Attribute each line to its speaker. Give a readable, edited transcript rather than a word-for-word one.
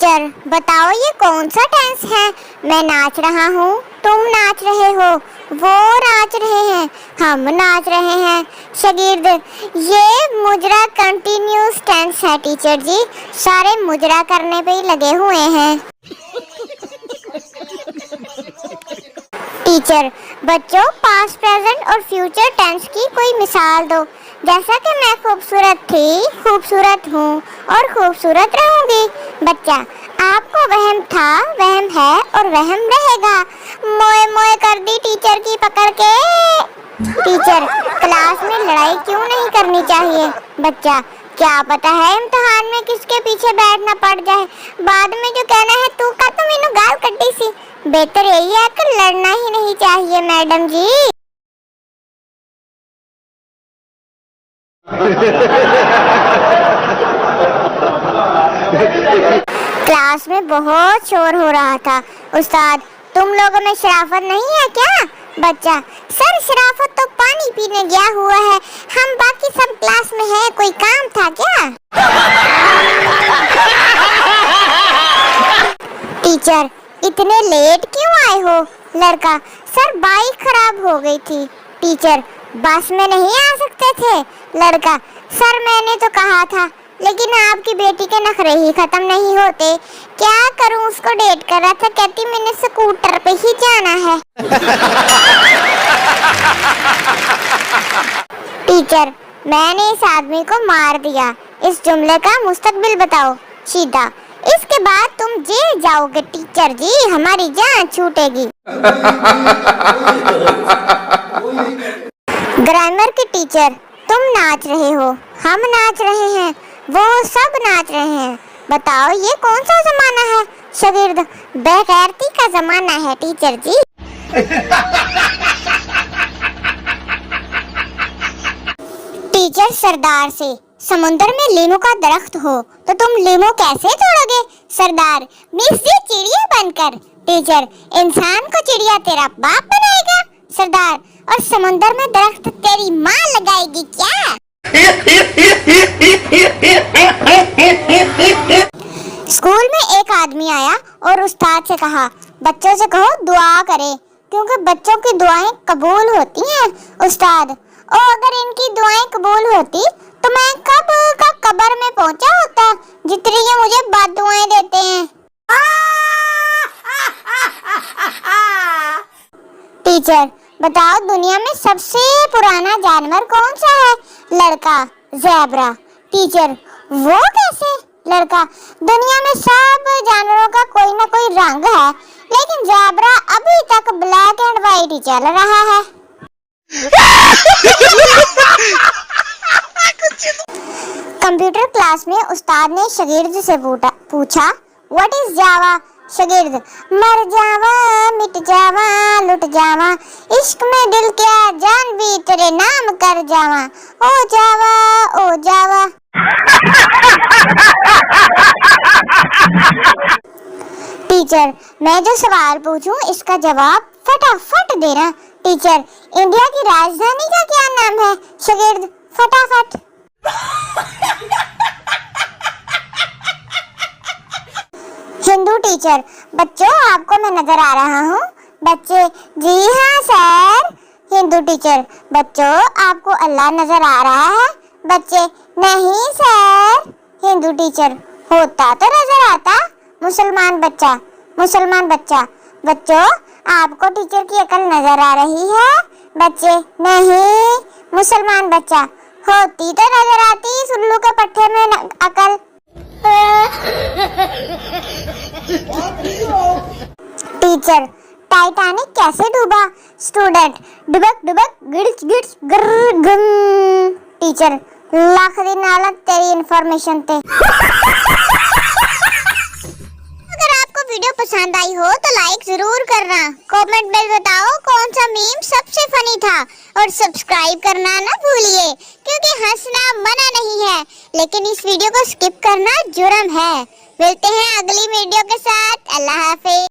Speaker 1: Teacher बताओ ये कौन सा टेंस है? मैं नाच रहा हूँ, तुम नाच रहे हो, वो नाच रहे हैं, हम नाच रहे हैं। शागिर्द ये मुजरा कंटिन्यूस टेंस है टीचर जी, सारे मुजरा करने पे ही लगे हुए हैं। टीचर बच्चों पास्ट प्रेजेंट और फ्यूचर टेंस की कोई मिसाल दो। जैसा कि मैं खूबसूरत थी, खूबसूरत हूँ और खूबसूरत रहूंगी। बच्चा आपको वहम था, वहम है और वहम रहेगा। मोए मोए कर दी टीचर की पकड़ के। टीचर क्लास में लड़ाई क्यों नहीं करनी चाहिए? बच्चा क्या पता है इम्तिहान में किसके पीछे बैठना पड़ जाए, बाद में जो कहना है तू का तो मैनू गाल कड्डी सी। बेहतर यही है कि लड़ना ही नहीं चाहिए मैडम जी। क्लास में बहुत शोर हो रहा था। उस्ताद तुम लोगों में शराफत नहीं है क्या? बच्चा सर शराफत तो पानी पीने गया हुआ है, हम बाकी सब क्लास में हैं, कोई काम था क्या? टीचर इतने लेट क्यों आए हो? लड़का सर बाइक खराब हो गई थी। टीचर बस में नहीं आ सकते थे? लड़का सर मैंने तो कहा था, लेकिन आपकी बेटी के नखरे ही खत्म नहीं होते। क्या करूं, उसको डेट कर रहा था, कहती मैंने स्कूटर पे ही जाना है। टीचर मैंने इस आदमी को मार दिया। इस जुमले का मुस्तकबिल बताओ। सीधा इसके बाद तुम जेल जाओगे टीचर जी, हमारी जान छूटेगी। ग्रामर के टीचर तुम नाच रहे हो, हम नाच रहे हैं, वो सब नाच रहे हैं, बताओ ये कौन सा जमाना है? शागिर्द बेगैरती का जमाना है टीचर जी। टीचर सरदार से समुद्र में लीमू का दरख्त हो तो तुम लीमू कैसे तोड़ोगे? सरदार मिस जी चिड़िया बनकर। टीचर इंसान को चिड़िया तेरा बाप बनाएगा? सरदार और समुद्र में दरख्त तेरी माँ लगाएगी क्या? स्कूल में एक आदमी आया और उस्ताद से कहा बच्चों से कहो दुआ करे, क्योंकि बच्चों की दुआएं कबूल होती हैं। उस्ताद और अगर इनकी दुआएं कबूल होती तो मैं कब का कब्र में पहुंचा होता, जितनी ये मुझे बददुआएं देते हैं। टीचर बताओ दुनिया में सबसे पुराना जानवर कौन सा है? लड़का ज़ेब्रा। टीचर वो कैसे? लड़का दुनिया में सब जानवरों का कोई ना कोई रंग है, लेकिन ज़ेब्रा अभी तक ब्लैक एंड व्हाइट ही चल रहा है। कंप्यूटर क्लास में उस्ताद ने शागिर्द से पूछा व्हाट इज जावा? शागिर्द मर जावा, मिट जावा, लुट जावा, इश्क में दिल क्या जान भी तेरे नाम कर जावा, ओ जावा ओ जावा। टीचर मैं जो सवाल पूछूं इसका जवाब फटाफट देना। टीचर इंडिया की राजधानी का क्या नाम है? शागिर्द फटाफट। हिंदू टीचर बच्चों आपको मैं नजर आ रहा हूँ? बच्चे जी हाँ सर। हिंदू टीचर बच्चों आपको अल्लाह नजर आ रहा है? बच्चे नहीं सर। हिंदू टीचर होता तो नजर आता। मुसलमान बच्चा बच्चों आपको टीचर की अकल नजर आ रही है? बच्चे नहीं। मुसलमान बच्चा होती तो नजर आती इस उल्लू के पट्टे में अकल। टीचर टाइटैनिक कैसे डूबा? स्टूडेंट डुबक डुबक गिड़च गिड़च गिर गम। टीचर लाख दिन अलग तेरी इंफॉर्मेशन थे। अगर आपको वीडियो पसंद आई हो तो लाइक जरूर करना, कमेंट में बताओ कौन सा मीम सबसे फनी था, और सब्सक्राइब करना ना भूलिए, क्योंकि हंसना मना नहीं है, लेकिन इस वीडियो को स्किप करना जुर्म है। मिलते हैं अगली वीडियो के साथ। अल्लाह हाफिज।